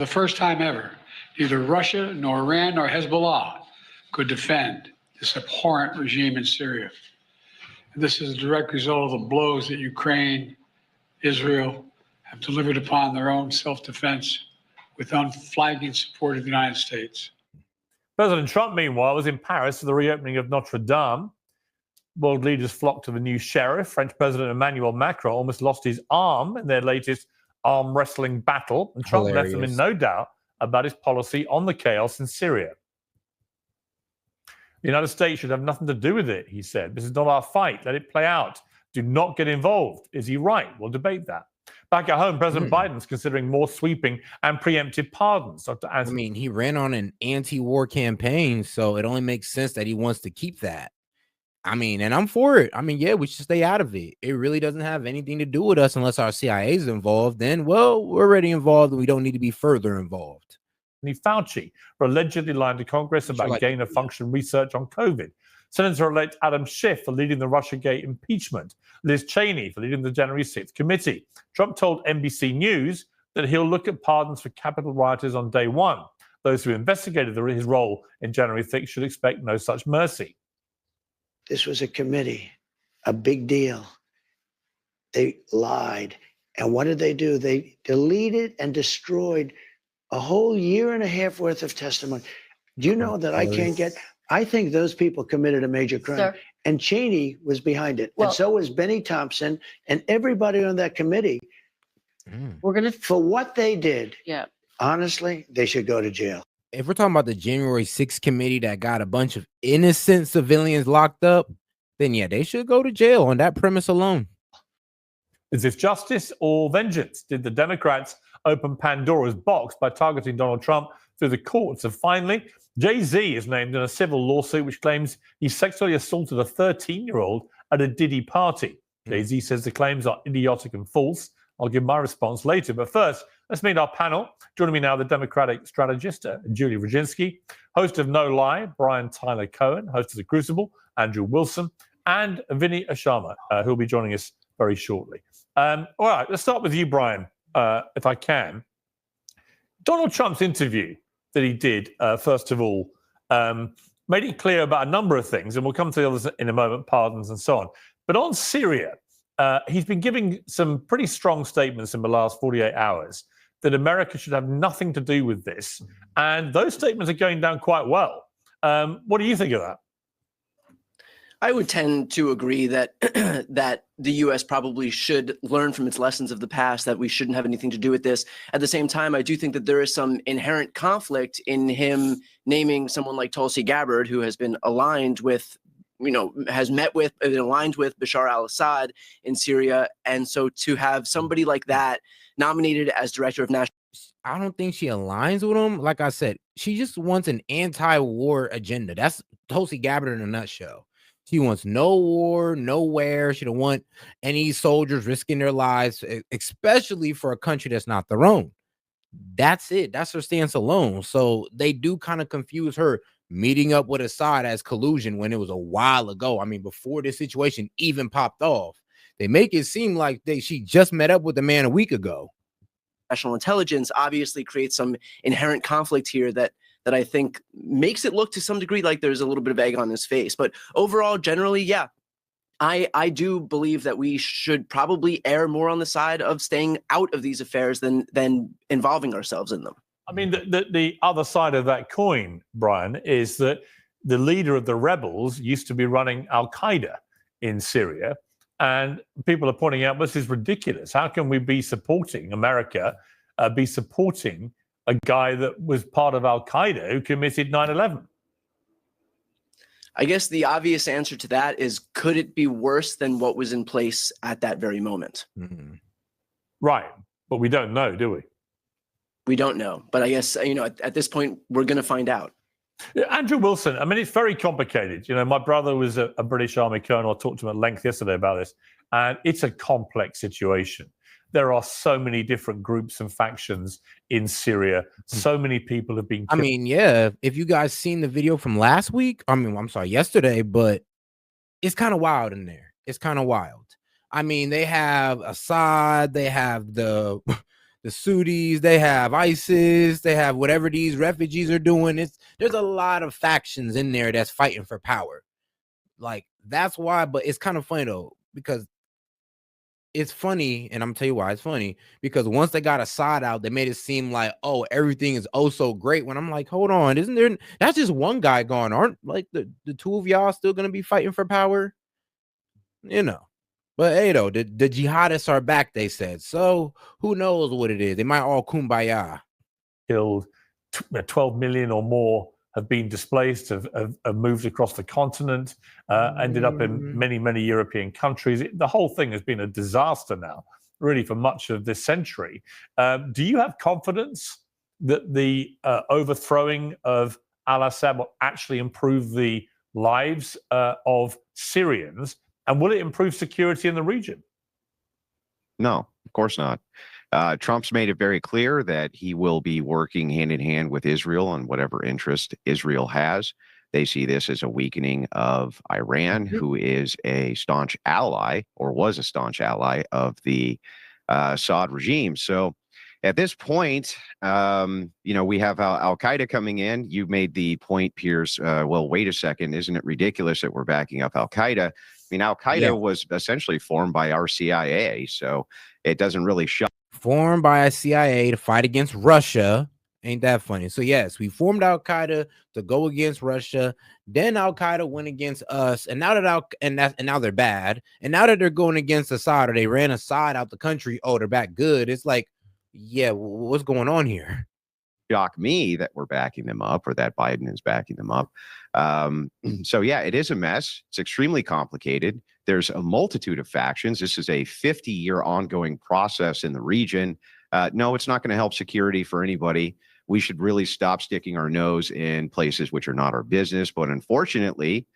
The first time ever, neither Russia nor Iran nor Hezbollah could defend this abhorrent regime in Syria. And this is a direct result of the blows that Ukraine, Israel have delivered upon their own self-defense with unflagging support of the United States. President Trump, meanwhile, was in Paris for the reopening of Notre Dame. World leaders flocked to the new sheriff. French President Emmanuel Macron almost lost his arm in their latest arm wrestling battle, and Trump left them in no doubt about his policy on the chaos in Syria. The United States should have nothing to do with it, he said. This is not our fight. Let it play out. Do not get involved. Is he right? We'll debate that. Back at home, President Biden's considering more sweeping and preemptive pardons. Dr. Anthony. I mean, he ran on an anti-war campaign, so it only makes sense that he wants to keep that. I mean, and I'm for it. I mean, yeah, we should stay out of it. It really doesn't have anything to do with us unless our CIA is involved. Then, well, we're already involved and we don't need to be further involved. Fauci for allegedly lying to Congress about gain-of-function research on COVID. Senator-elect Adam Schiff for leading the Russiagate impeachment. Liz Cheney for leading the January 6th committee. Trump told NBC News that he'll look at pardons for Capitol rioters on day one. Those who investigated his role in January 6th should expect no such mercy. This was a committee, a big deal. They lied. And what did they do? They deleted and destroyed a whole year and a half worth of testimony. Do you know that I can't get? I think those people committed a major crime. Sir. And Cheney was behind it. Well, and so was Benny Thompson and everybody on that committee. We're going to. For what they did, Yeah. honestly, they should go to jail. If we're talking about the January 6th committee that got a bunch of innocent civilians locked up, then yeah, they should go to jail on that premise alone. Is this justice or vengeance? Did the Democrats open Pandora's box by targeting Donald Trump through the courts? And finally, Jay-Z is named in a civil lawsuit which claims he sexually assaulted a 13-year-old at a Diddy party. Jay-Z says the claims are idiotic and false. I'll give my response later. But first, let's meet our panel. Joining me now, the Democratic strategist, Julie Rodzinski, host of No Lie, Brian Tyler Cohen, host of The Crucible, Andrew Wilson, and Vinny Ashama, who will be joining us very shortly. All right, let's start with you, Brian, if I can. Donald Trump's interview that he did, first of all, made it clear about a number of things, and we'll come to the others in a moment, pardons and so on. But on Syria, he's been giving some pretty strong statements in the last 48 hours that America should have nothing to do with this. And those statements are going down quite well. What do you think of that? I would tend to agree that that the U.S. probably should learn from its lessons of the past, that we shouldn't have anything to do with this. At the same time, I do think that there is some inherent conflict in him naming someone like Tulsi Gabbard, who has been aligned with, has met with and aligned with Bashar al-Assad in Syria. And so to have somebody like that nominated as director of national... I don't think she aligns with him. Like I said, she just wants an anti-war agenda. That's Tulsi Gabbard in a nutshell. She wants no war, nowhere. She don't want any soldiers risking their lives, especially for a country that's not their own. That's it. That's her stance alone. So they do kind of confuse her meeting up with Assad as collusion when it was a while ago. I mean, before this situation even popped off, they make it seem like she just met up with the man a week ago. National intelligence obviously creates some inherent conflict here that I think makes it look to some degree like there's a little bit of egg on his face. But overall, generally, yeah, I do believe that we should probably err more on the side of staying out of these affairs than involving ourselves in them. I mean, the other side of that coin, Brian, is that the leader of the rebels used to be running al-Qaeda in Syria. And people are pointing out, this is ridiculous. How can we be supporting America, be supporting a guy that was part of al-Qaeda who committed 9/11? I guess the obvious answer to that is, could it be worse than what was in place at that very moment? Mm-hmm. Right. But we don't know, do we? We don't know. But I guess, at this point, we're going to find out. Andrew Wilson, I mean, it's very complicated. My brother was a British Army colonel. I talked to him at length yesterday about this. And it's a complex situation. There are so many different groups and factions in Syria. So many people have been killed. I mean, yeah, if you guys seen the video from last week, yesterday, but it's kind of wild in there. It's kind of wild. I mean, they have Assad, they have the the Saudis, they have ISIS, they have whatever these refugees are doing. There's a lot of factions in there that's fighting for power. Like, that's why, but it's kind of funny though, because it's funny, and I'm gonna tell you why it's funny, because once they got Assad out, they made it seem like, oh, everything is oh so great. When I'm like, hold on, isn't there, that's just one guy gone? Aren't like the two of y'all still gonna be fighting for power? You know. But hey, though, the jihadists are back, they said. So who knows what it is? They might all kumbaya. Killed 12 million or more have been displaced, have moved across the continent, ended up in many, many European countries. The whole thing has been a disaster now, really, for much of this century. Do you have confidence that the overthrowing of al-Assad will actually improve the lives of Syrians? And will it improve security in the region? No, of course not. Trump's made it very clear that he will be working hand in hand with Israel on whatever interest Israel has. They see this as a weakening of Iran, who is a staunch ally, or was a staunch ally of the Assad regime. So at this point, we have Al Qaeda coming in. You made the point, Piers. Well, wait a second. Isn't it ridiculous that we're backing up Al Qaeda? I mean, Al Qaeda was essentially formed by our CIA, so it doesn't really show. Formed by a CIA to fight against Russia. Ain't that funny? So yes, we formed Al Qaeda to go against Russia. Then Al Qaeda went against us, and now that now they're bad. And now that they're going against Assad, or they ran Assad out the country, oh, they're back good. It's like, yeah, what's going on here? Shock me that we're backing them up, or that Biden is backing them up. So yeah, it is a mess. It's extremely complicated. There's a multitude of factions. This is a 50-year ongoing process in the region. No, it's not going to help security for anybody. We should really stop sticking our nose in places which are not our business. But unfortunately,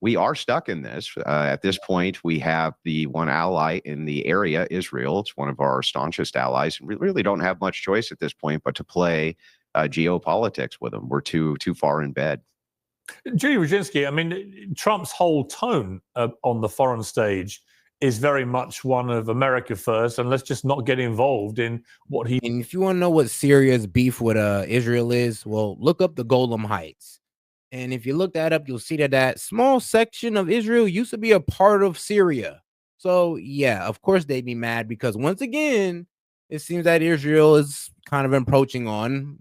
we are stuck in this. At this point, we have the one ally in the area, Israel. It's one of our staunchest allies. And we really don't have much choice at this point but to play geopolitics with them. We're too far in bed. Julie Rajinski, I mean, Trump's whole tone on the foreign stage is very much one of America first, and let's just not get involved in what he... And if you want to know what Syria's beef with Israel is, well, look up the Golan Heights. And if you look that up, you'll see that small section of Israel used to be a part of Syria. So, yeah, of course they'd be mad, because once again, it seems that Israel is kind of encroaching on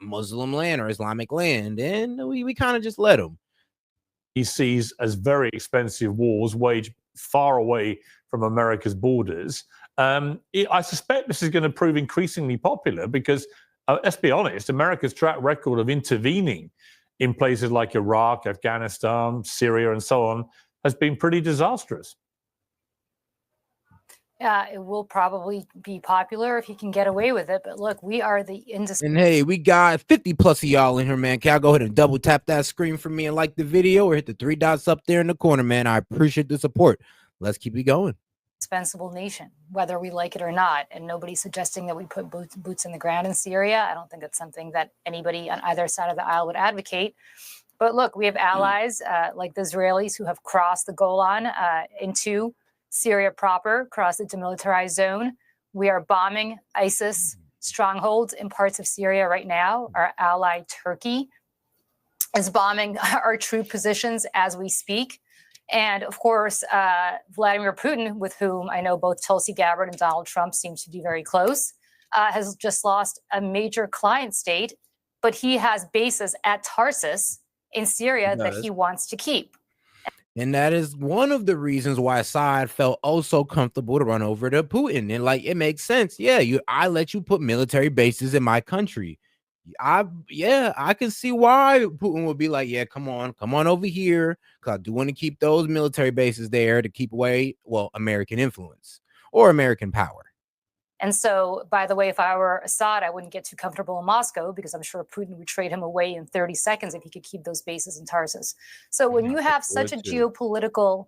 Muslim land or Islamic land, and we kind of just let them. He sees as very expensive wars waged far away from America's borders. I suspect this is going to prove increasingly popular because, let's be honest, America's track record of intervening in places like Iraq, Afghanistan, Syria, and so on has been pretty disastrous. It will probably be popular if he can get away with it. But look, we are the industry. And hey, we got 50 plus of y'all in here, man. Can y'all go ahead and double tap that screen for me and like the video, or hit the 3 dots up there in the corner, man? I appreciate the support. Let's keep it going. Indispensable nation, whether we like it or not. And nobody's suggesting that we put boots in the ground in Syria. I don't think it's something that anybody on either side of the aisle would advocate. But look, we have allies like the Israelis who have crossed the Golan into Syria proper, across the demilitarized zone. We are bombing ISIS strongholds in parts of Syria right now. Our ally Turkey is bombing our troop positions as we speak. And of course, Vladimir Putin, with whom I know both Tulsi Gabbard and Donald Trump seem to be very close, has just lost a major client state, but he has bases at Tarsus in Syria that he wants to keep. And that is one of the reasons why Assad felt oh so comfortable to run over to Putin. And like, it makes sense. Yeah, I let you put military bases in my country. I can see why Putin would be like, yeah, come on over here, because I do want to keep those military bases there to keep away, well, American influence or American power. And so, by the way, if I were Assad, I wouldn't get too comfortable in Moscow, because I'm sure Putin would trade him away in 30 seconds if he could keep those bases in Tarsus. So when you have such a geopolitical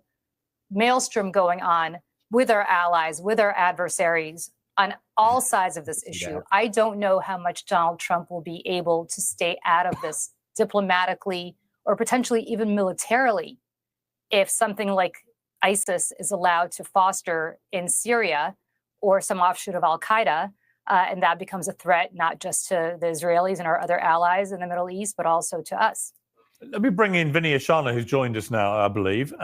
maelstrom going on with our allies, with our adversaries on all sides of this issue, I don't know how much Donald Trump will be able to stay out of this diplomatically or potentially even militarily if something like ISIS is allowed to foster in Syria, or some offshoot of Al Qaeda, And that becomes a threat, not just to the Israelis and our other allies in the Middle East, but also to us. Let me bring in Vinny Ashana, who's joined us now, I believe.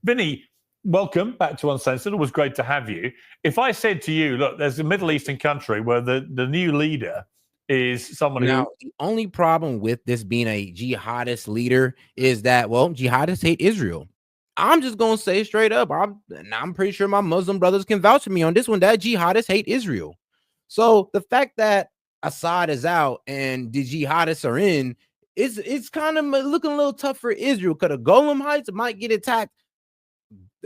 Vinny, welcome back to Uncensored. It was great to have you. If I said to you, look, there's a Middle Eastern country where the new leader is someone Now, who... the only problem with this being a jihadist leader is that, well, jihadists hate Israel. I'm just going to say straight up, I'm pretty sure my Muslim brothers can vouch for me on this one, that jihadists hate Israel. So the fact that Assad is out and the jihadists are in, it's kind of looking a little tough for Israel, because the Golan Heights might get attacked.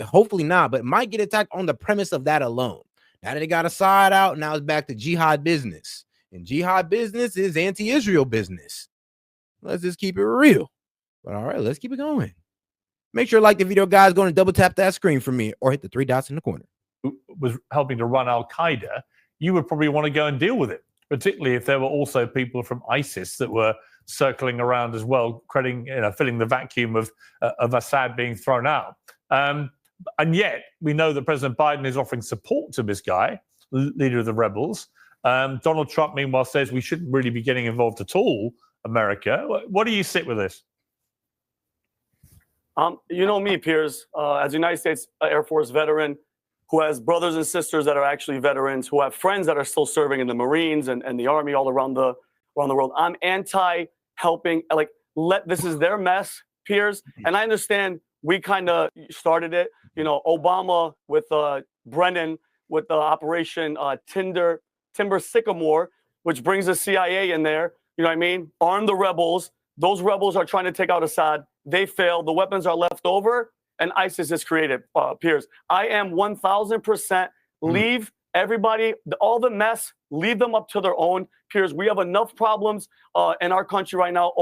Hopefully not, but might get attacked on the premise of that alone. Now that they got Assad out, now it's back to jihad business. And jihad business is anti-Israel business. Let's just keep it real. But all right, let's keep it going. Make sure to like the video, guys. Go and double tap that screen for me, or hit the 3 dots in the corner. Was helping to run Al-Qaeda, you would probably want to go and deal with it, particularly if there were also people from ISIS that were circling around as well, filling the vacuum of Assad being thrown out. And yet, we know that President Biden is offering support to this guy, leader of the rebels. Donald Trump, meanwhile, says we shouldn't really be getting involved at all, America. What do you sit with this? You know me, Piers, as a United States Air Force veteran who has brothers and sisters that are actually veterans, who have friends that are still serving in the Marines and the Army all around the world. I'm anti-helping. This is their mess, Piers. And I understand we kind of started it. You know, Obama with Brennan with the Operation Timber Sycamore, which brings the CIA in there. You know what I mean? Arm the rebels. Those rebels are trying to take out Assad. They failed. The weapons are left over, and ISIS is created. Piers, I am 1,000% leave everybody, all the mess, leave them up to their own. Piers, we have enough problems in our country right now.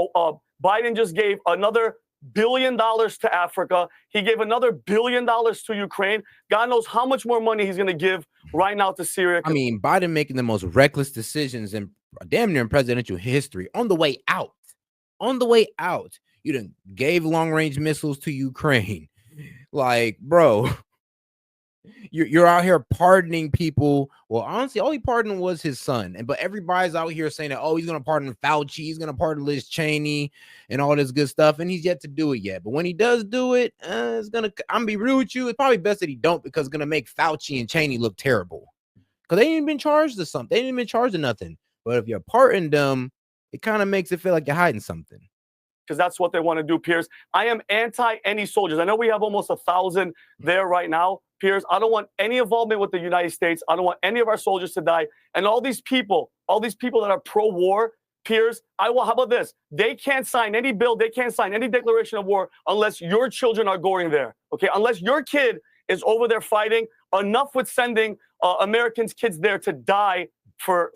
Biden just gave another $1 billion to Africa. He gave another $1 billion to Ukraine. God knows how much more money he's going to give right now to Syria. I mean, Biden making the most reckless decisions in damn near in presidential history on the way out. On the way out, you done gave long-range missiles to Ukraine. Like, bro, you're out here pardoning people. Well, honestly, all he pardoned was his son. But everybody's out here saying that, oh, he's gonna pardon Fauci, he's gonna pardon Liz Cheney, and all this good stuff. And he's yet to do it yet. But when he does do it, I'm gonna be real with you. It's probably best that he don't, because it's gonna make Fauci and Cheney look terrible. Because they ain't even been charged of something. They ain't even been charged of nothing. But if you're pardoning them, it kind of makes it feel like you're hiding something. Because that's what they want to do, Piers. I am anti any soldiers. I know we have almost 1,000 there right now, Piers. I don't want any involvement with the United States. I don't want any of our soldiers to die. And all these people that are pro-war, Piers, how about this? They can't sign any bill. They can't sign any declaration of war unless your children are going there. Okay, unless your kid is over there fighting. Enough with sending Americans' kids there to die for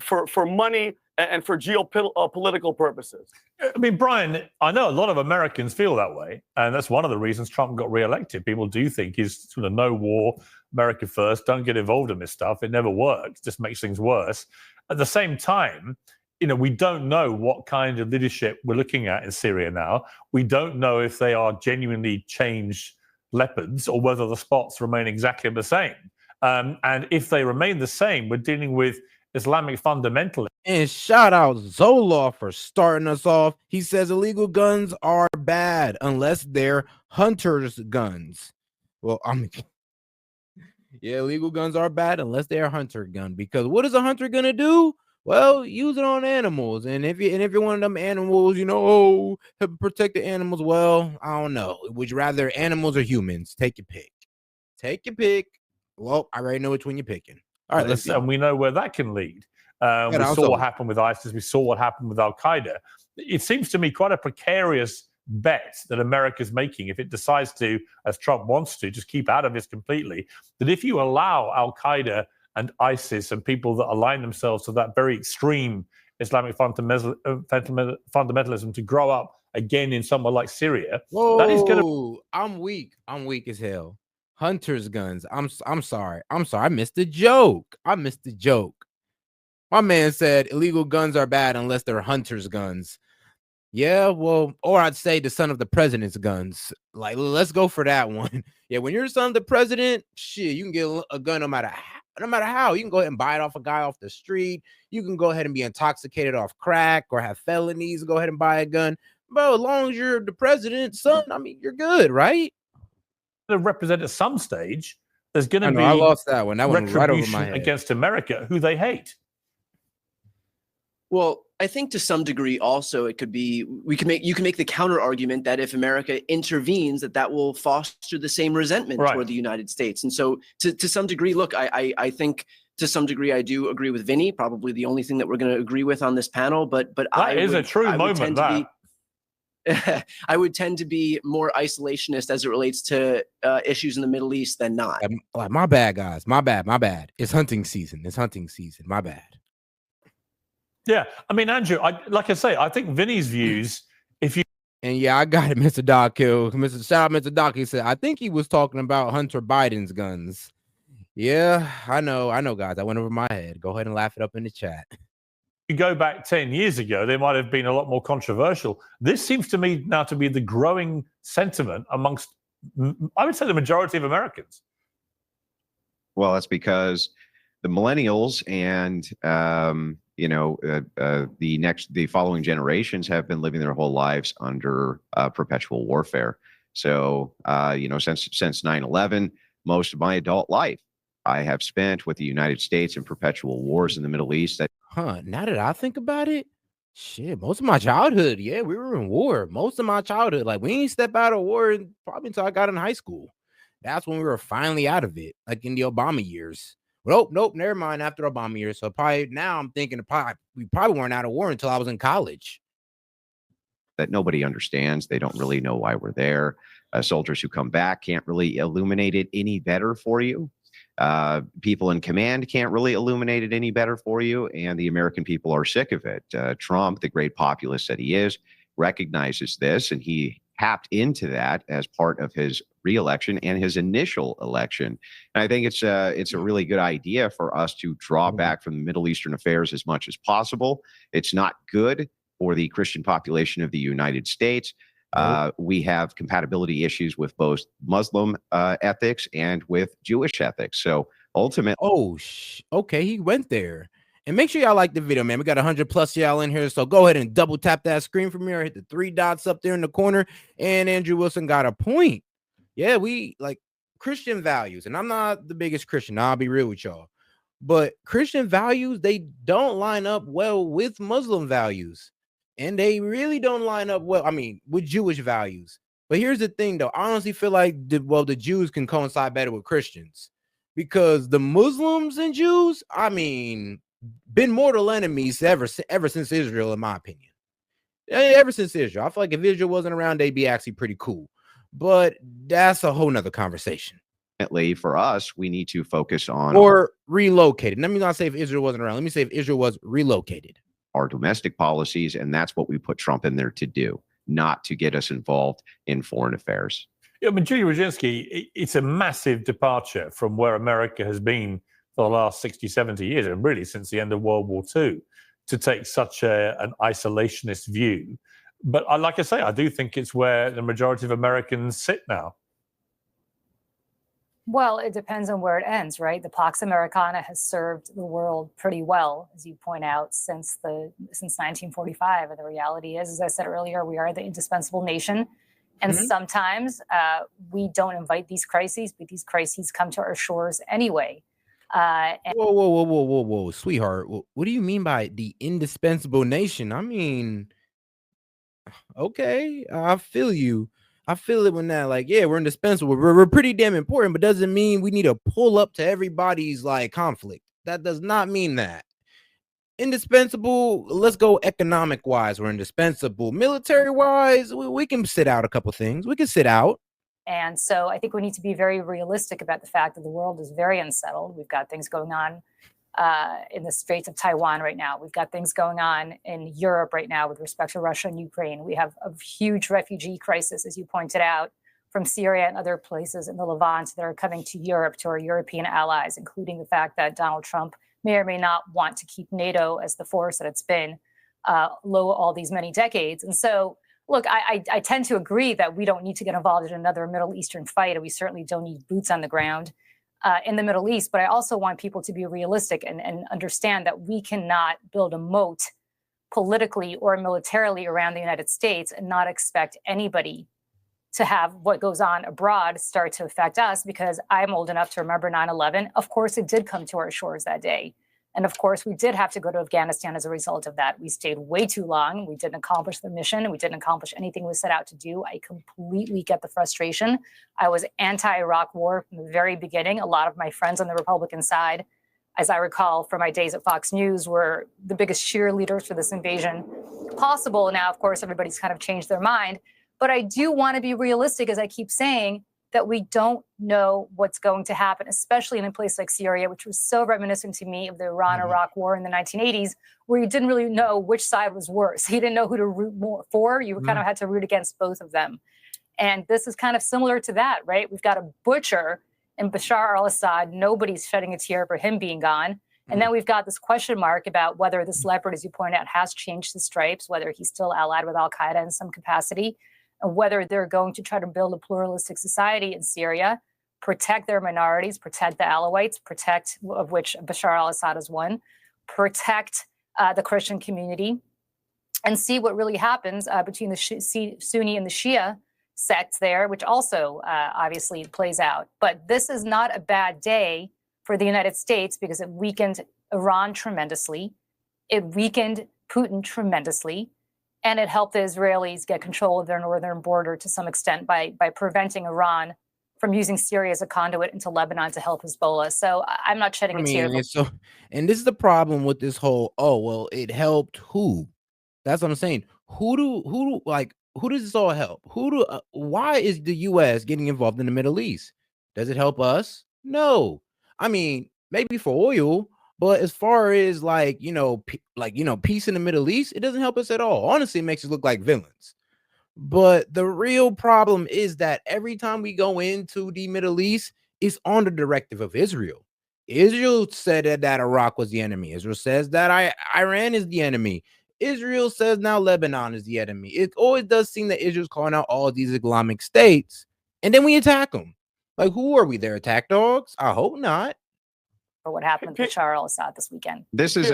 money and for geopolitical purposes. I mean, Brian, I know a lot of Americans feel that way, and that's one of the reasons Trump got reelected. People do think he's sort of no war, America first, don't get involved in this stuff. It never works, just makes things worse. At the same time, you know, we don't know what kind of leadership we're looking at in Syria now. We don't know if they are genuinely changed leopards or whether the spots remain exactly the same. And if they remain the same, we're dealing with Islamic fundamentalists. And shout out Zola for starting us off. He says illegal guns are bad unless they're hunters' guns. Well, I mean, yeah, illegal guns are bad unless they're a hunter gun. Because what is a hunter gonna do? Well, use it on animals. And if you're one of them animals, you know, to protect the animals. Well, I don't know. Would you rather animals or humans? Take your pick. Take your pick. Well, I already know which one you're picking. All right, and we know where that can lead. We saw what happened with ISIS. We saw what happened with Al-Qaeda. It seems to me quite a precarious bet that America's making if it decides to, as Trump wants to, just keep out of this completely, that if you allow Al-Qaeda and ISIS and people that align themselves to that very extreme Islamic fundamentalism to grow up again in somewhere like Syria, that is going to... I'm weak as hell. Hunter's guns. I'm sorry. I missed the joke. My man said illegal guns are bad unless they're hunter's guns. Yeah, well, or I'd say the son of the president's guns. Like, let's go for that one. Yeah, when you're the son of the president, shit, you can get a gun no matter no matter how. You can go ahead and buy it off a guy off the street. You can go ahead and be intoxicated off crack or have felonies and go ahead and buy a gun. Bro, as long as you're the president's son, I mean, you're good, right? To represent at some stage, there's going I to know, be I lost that one. That one right over my retribution head. against America, who they hate. Well, I think to some degree also it could be you can make the counter argument that if America intervenes, that will foster the same resentment Right. toward the United States. And so to some degree, look, I think to some degree I do agree with Vinny, probably the only thing that we're going to agree with on this panel, but That is a true moment. I would tend to be more isolationist as it relates to issues in the Middle East than not. Like, my bad, guys. My bad. It's hunting season. My bad. Yeah, I mean, Andrew, like I say, I think Vinny's views. And yeah, I got it, Mr. Doc Hill. Shout out, Mr. Doc. He said, I think he was talking about Hunter Biden's guns. Yeah, I know, guys. I went over my head. Go ahead and laugh it up in the chat. You go back 10 years ago, they might have been a lot more controversial. This seems to me now to be the growing sentiment amongst, I would say, the majority of Americans. Well, that's because the millennials and the following generations have been living their whole lives under perpetual warfare. So since 9/11, most of my adult life I have spent with the United States in perpetual wars in the Middle East. Now that I think about it, shit, most of my childhood, yeah, we were in war. Most of my childhood, like, we didn't step out of war probably until I got in high school. That's when we were finally out of it, like in the Obama years. Nope, never mind. After Obama years, so probably now I'm thinking we probably weren't out of war until I was in college. That nobody understands. They don't really know why we're there. Soldiers who come back can't really illuminate it any better for you. People in command can't really illuminate it any better for you, and the American people are sick of it. Trump, the great populist that he is, recognizes this, and he tapped into that as part of his reelection and his initial election. And I think it's a really good idea for us to draw back from the Middle Eastern affairs as much as possible. It's not good for the Christian population of the United States. We have compatibility issues with both Muslim ethics and with Jewish ethics. So ultimately, okay, he went there. And make sure y'all like the video, man. We got 100+ y'all in here, so go ahead and double tap that screen for me or hit the 3 dots up there in the corner. And Andrew Wilson got a point. Yeah, we like Christian values, and I'm not the biggest Christian. I'll be real with y'all, but Christian values, they don't line up well with Muslim values. And they really don't line up well, I mean, with Jewish values. But here's the thing, though. I honestly feel like the Jews can coincide better with Christians, because the Muslims and Jews, I mean, been mortal enemies ever since Israel, in my opinion. Ever since Israel. I feel like if Israel wasn't around, they'd be actually pretty cool. But that's a whole nother conversation. For us, we need to focus on or relocated. Let me not say if Israel wasn't around. Let me say if Israel was relocated. Our domestic policies, and that's what we put Trump in there to do, not to get us involved in foreign affairs. Yeah, but Julie Rodzinski, it's a massive departure from where America has been for the last 60, 70 years, and really since the end of World War II, to take such an isolationist view. But like I say, I do think it's where the majority of Americans sit now. Well, it depends on where it ends, right? The Pax Americana has served the world pretty well, as you point out, since 1945. And the reality is, as I said earlier, we are the indispensable nation. And sometimes we don't invite these crises, but these crises come to our shores anyway. Whoa, sweetheart. What do you mean by the indispensable nation? I mean, okay, I feel you. I feel it when that, like, yeah, we're indispensable. We're pretty damn important, but doesn't mean we need to pull up to everybody's like conflict. That does not mean that. Indispensable, let's go economic wise, we're indispensable. Military wise, we can sit out a couple things. We can sit out. And so I think we need to be very realistic about the fact that the world is very unsettled. We've got things going on in the Straits of Taiwan right now. We've got things going on in Europe right now with respect to Russia and Ukraine. We have a huge refugee crisis, as you pointed out, from Syria and other places in the Levant that are coming to Europe, to our European allies, including the fact that Donald Trump may or may not want to keep NATO as the force that it's been low all these many decades. And so, look, I tend to agree that we don't need to get involved in another Middle Eastern fight, and we certainly don't need boots on the ground. in the Middle East. But I also want people to be realistic and understand that we cannot build a moat politically or militarily around the United States and not expect anybody to have what goes on abroad start to affect us, because I'm old enough to remember 9/11. Of course, it did come to our shores that day. And of course, we did have to go to Afghanistan as a result of that. We stayed way too long. We didn't accomplish the mission. We didn't accomplish anything we set out to do. I completely get the frustration. I was anti-Iraq war from the very beginning. A lot of my friends on the Republican side, as I recall from my days at Fox News, were the biggest cheerleaders for this invasion possible. Now, of course, everybody's kind of changed their mind. But I do want to be realistic, as I keep saying, that we don't know what's going to happen, especially in a place like Syria, which was so reminiscent to me of the Iran-Iraq war in the 1980s, where you didn't really know which side was worse. You didn't know who to root more for. You kind of had to root against both of them. And this is kind of similar to that, right? We've got a butcher in Bashar al-Assad. Nobody's shedding a tear for him being gone. And then we've got this question mark about whether this leopard, as you point out, has changed his stripes, whether he's still allied with al-Qaeda in some capacity, and whether they're going to try to build a pluralistic society in Syria, protect their minorities, protect the Alawites, protect, of which Bashar al-Assad is one, protect the Christian community, and see what really happens between the Sunni and the Shia sects there, which also obviously plays out. But this is not a bad day for the United States, because it weakened Iran tremendously. It weakened Putin tremendously. And it helped the Israelis get control of their northern border to some extent by preventing Iran from using Syria as a conduit into Lebanon to help Hezbollah. So I'm not shedding a tear. And this is the problem with this whole, oh, well, it helped who? That's what I'm saying. Who does this all help? Why is the U.S. getting involved in the Middle East? Does it help us? No. I mean, maybe for oil. But as far as peace in the Middle East, it doesn't help us at all. Honestly, it makes us look like villains. But the real problem is that every time we go into the Middle East, it's on the directive of Israel. Israel said that Iraq was the enemy. Israel says that Iran is the enemy. Israel says now Lebanon is the enemy. It always does seem that Israel's calling out all these Islamic states, and then we attack them. Like, who are we, their attack dogs? I hope not. For what happened with Bashar al-Assad this weekend. This is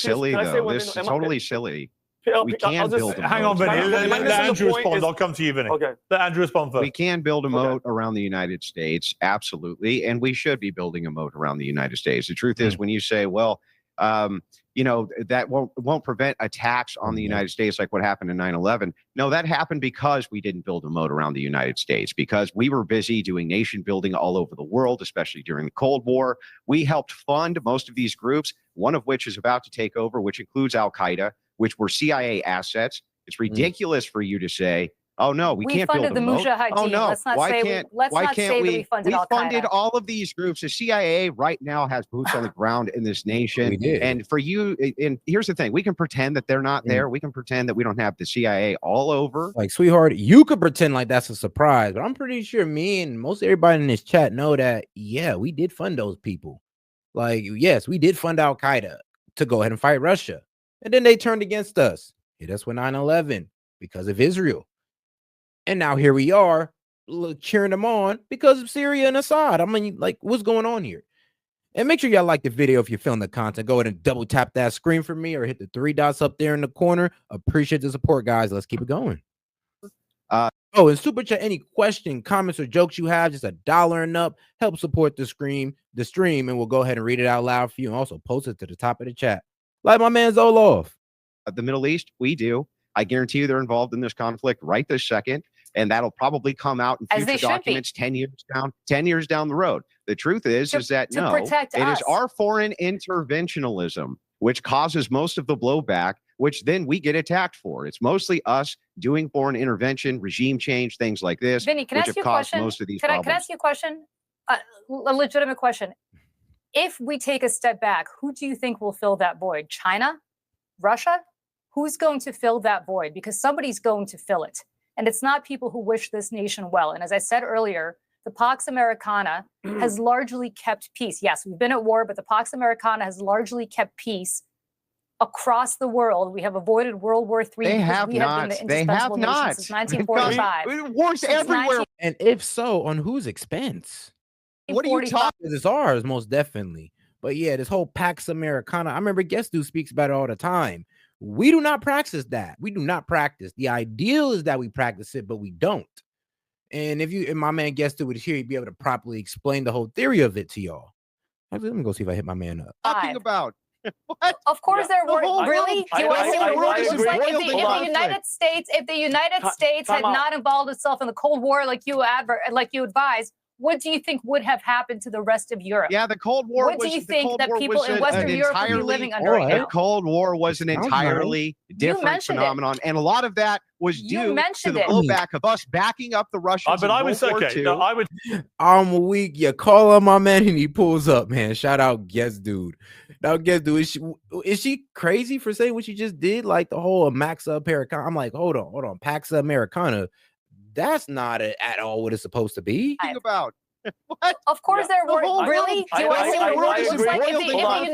silly, though. This is totally silly. We can build a moat. Hang on, Vinny. Let Andrew respond. I'll come to you, Vinny. Okay. Let Andrew respond first. We can build a moat around the United States, absolutely, and we should be building a moat around the United States. The truth is, when you say, well, that won't prevent attacks on the United States like what happened in 9/11. No, that happened because we didn't build a moat around the United States, because we were busy doing nation building all over the world, especially during the Cold War. We helped fund most of these groups, one of which is about to take over, which includes al-Qaeda, which were CIA assets. It's ridiculous for you to say, oh, no, we can't build a moat. Oh, no, why can't we? We funded all of these groups. The CIA right now has boots on the ground in this nation. And for you, and here's the thing, we can pretend that they're not there. We can pretend that we don't have the CIA all over. Like, sweetheart, you could pretend like that's a surprise, but I'm pretty sure me and most everybody in this chat know that, yeah, we did fund those people. Like, yes, we did fund al-Qaeda to go ahead and fight Russia. And then they turned against us. Hit us with 9/11 because of Israel. And now here we are cheering them on because of Syria and Assad. I mean, like, what's going on here? And make sure y'all like the video if you're feeling the content. Go ahead and double tap that screen for me or hit the 3 dots up there in the corner. Appreciate the support, guys. Let's keep it going. And super chat, any question, comments, or jokes you have, just $1 and up, help support the stream, and we'll go ahead and read it out loud for you and also post it to the top of the chat. Like my man Zoloff. The Middle East, we do. I guarantee you they're involved in this conflict right this second, and that'll probably come out in future documents 10 years down the road. The truth is that no, it is our foreign interventionism which causes most of the blowback, which then we get attacked for. It's mostly us doing foreign intervention, regime change, things like this, Vinny, can I ask you a question? Most of these can I ask you a question? A legitimate question. If we take a step back, who do you think will fill that void? China? Russia? Who's going to fill that void? Because somebody's going to fill it. And it's not people who wish this nation well. And as I said earlier, the Pax Americana has largely kept peace. Yes, we've been at war, but the Pax Americana has largely kept peace across the world. We have avoided World War III. They have we not. Have been the indispensable nation since 1945. Wars everywhere. And if so, on whose expense? What are you 45 talking? It's ours, most definitely. But yeah, this whole Pax Americana, I remember Guest Dude speaks about it all the time. We do not practice that. We do not practice. The ideal is that we practice it, but we don't. And if my man Guest Dude was here, he'd be able to properly explain the whole theory of it to y'all. Actually, let me go see if I hit my man up. Talking about what? Of course, Yeah. there were. The whole Really? world- Do you want to see I- what the world I looks agree. like? If Boiled the, in if the conflict. United States had Time out. not involved itself in the Cold War like you advise, what do you think would have happened to the rest of Europe? Yeah, the Cold War What was. do you the think Cold that War people was in an Western Europe would be entirely- living under right Alright. The now? Cold War was an Sounds entirely different mentioned it. phenomenon, and a lot of that was You due to mentioned the it. blowback of us backing up the Russians. But in I would World say, War okay, II. no, I would. I'm weak. You call up my man and he pulls up, man. Shout out Guest Dude. Now, Guest Dude, is she crazy for saying what she just did? Like the whole Maxa Americana. I'm like, hold on. Pax Americana. That's not at all what it's supposed to be. Talking about what? Of course, Yeah. there The were. whole Really? world- Do you want to see I- what the world I looks agree. like? If Boiled the, in if the conflict.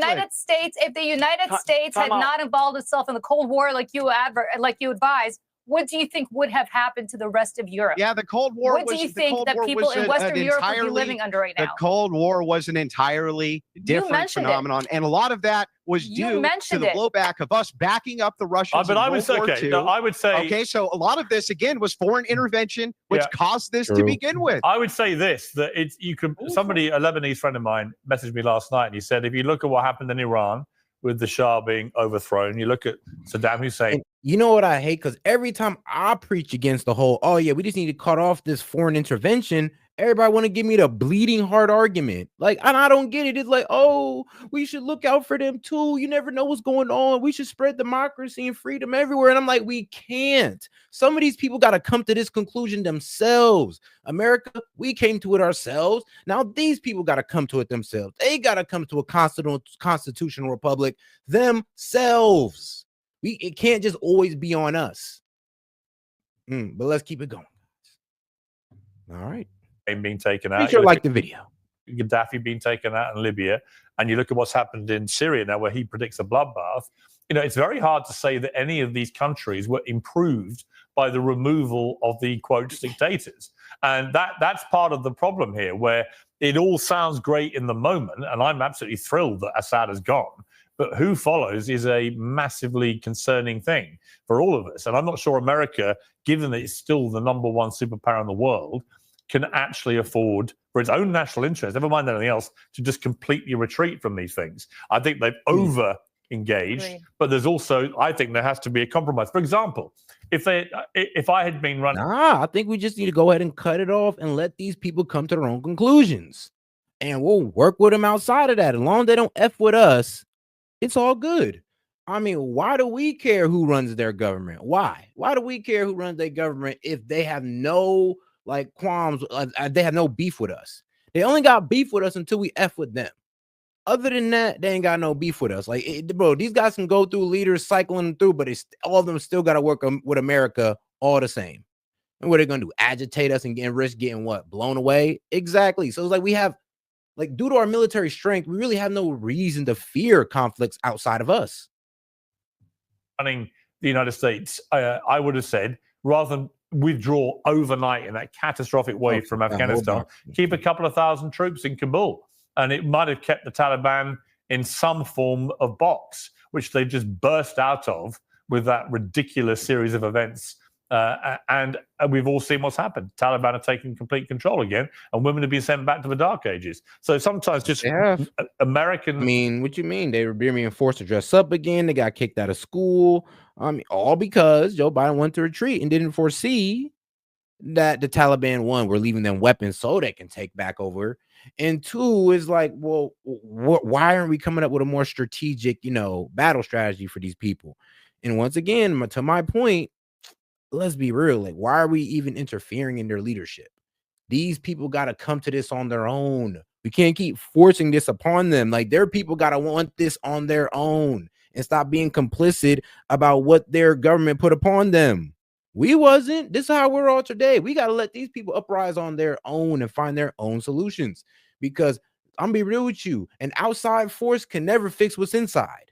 United States Time had out. not involved itself in the Cold War like you advise, what do you think would have happened to the rest of Europe? Yeah, the Cold War What was. do you the think Cold that War people was in an Western Europe would be entirely- living under right The now? Cold War was an entirely different mentioned it. phenomenon, and a lot of that was You due to mentioned the it. blowback of us backing up the Russians. But in I would World say, War okay, II. no, I would say. Okay, so a lot of this again was foreign intervention, which Yeah. caused this to True. begin with. I would say this, that it's you could somebody, a Lebanese friend of mine, messaged me last night and he said, if you look at what happened in Iran with the Shah being overthrown, you look at Saddam Hussein. And you know what I hate? Because every time I preach against the whole, oh yeah, we just need to cut off this foreign intervention, everybody want to give me the bleeding heart argument. Like, and I don't get it. It's like, oh, we should look out for them too. You never know what's going on. We should spread democracy and freedom everywhere. And I'm like, we can't. Some of these people got to come to this conclusion themselves. America, we came to it ourselves. Now these people got to come to it themselves. They got to come to a constitutional republic themselves. It can't just always be on us. But let's keep it going. All right. Being taken out. Make sure You to look like the video. at Gaddafi being taken out in Libya, and you look at what's happened in Syria now, where he predicts a bloodbath. You know, it's very hard to say that any of these countries were improved by the removal of the quote dictators, and that's part of the problem here, where it all sounds great in the moment, and I'm absolutely thrilled that Assad has gone. But who follows is a massively concerning thing for all of us. And I'm not sure America, given that it's still the number one superpower in the world, can actually afford, for its own national interest, never mind anything else, to just completely retreat from these things. I think they've over-engaged, Agreed. but there's also, I think there has to be a compromise. For example, if I had been running... Nah, I think we just need to go ahead and cut it off and let these people come to their own conclusions. And we'll work with them outside of that. As long as they don't F with us, it's all good. I mean, why do we care who runs their government? Why? Why do we care who runs their government if they have no like qualms? They have no beef with us. They only got beef with us until we F with them. Other than that, they ain't got no beef with us. Like, bro, these guys can go through leaders cycling through, but it's all of them still got to work with America all the same. And what are they gonna do? Agitate us and risk getting what? Blown away? Exactly. So it's like we have. Like, due to our military strength, we really have no reason to fear conflicts outside of us. Running the United States, I would have said, rather than withdraw overnight in that catastrophic way from Afghanistan, keep a couple of thousand troops in Kabul. And it might have kept the Taliban in some form of box, which they just burst out of with that ridiculous series of events. And we've all seen what's happened. Taliban are taking complete control again, and women have been sent back to the Dark Ages. So sometimes just American... I mean, what you mean? They were being forced to dress up again. They got kicked out of school. I mean, all because Joe Biden went to retreat and didn't foresee that the Taliban, one, were leaving them weapons so they can take back over. And two is like, well, why aren't we coming up with a more strategic, battle strategy for these people? And once again, to my point, let's be real. Like, why are we even interfering in their leadership? These people got to come to this on their own. We can't keep forcing this upon them. Like, their people got to want this on their own and stop being complicit about what their government put upon them. We wasn't. This is how we're all today. We got to let these people uprise on their own and find their own solutions. Because I'm gonna be real with you, an outside force can never fix what's inside.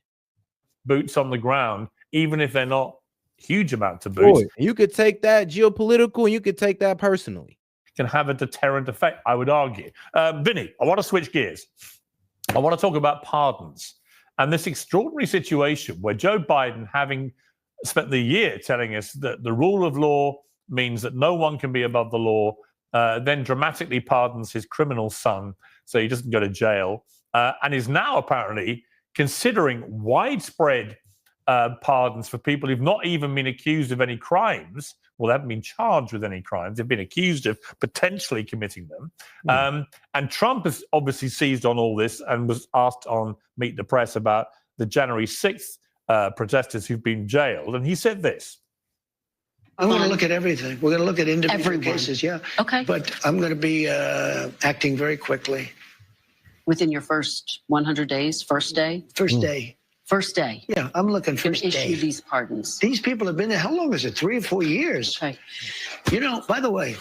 Boots on the ground, even if they're not huge amounts of boots. Boy, you could take that geopolitical and you could take that personally. can have a deterrent effect, I would argue. Vinny, I want to switch gears. I want to talk about pardons and this extraordinary situation where Joe Biden, having spent the year telling us that the rule of law means that no one can be above the law, then dramatically pardons his criminal son so he doesn't go to jail, and is now apparently considering widespread pardons for people who've not even been accused of any crimes. Well, they haven't been charged with any crimes. They've been accused of potentially committing them. And Trump has obviously seized on all this and was asked on Meet the Press about the January 6th protesters who've been jailed. And he said this. I'm going to look at everything. We're going to look at individual cases, yeah. Okay. But I'm going to be acting very quickly. Within your first 100 days, first day? First day. First day. Yeah, I'm looking Can first day. issue these pardons. These people have been there. How long is it? 3 or 4 years? Okay. You know, by the way,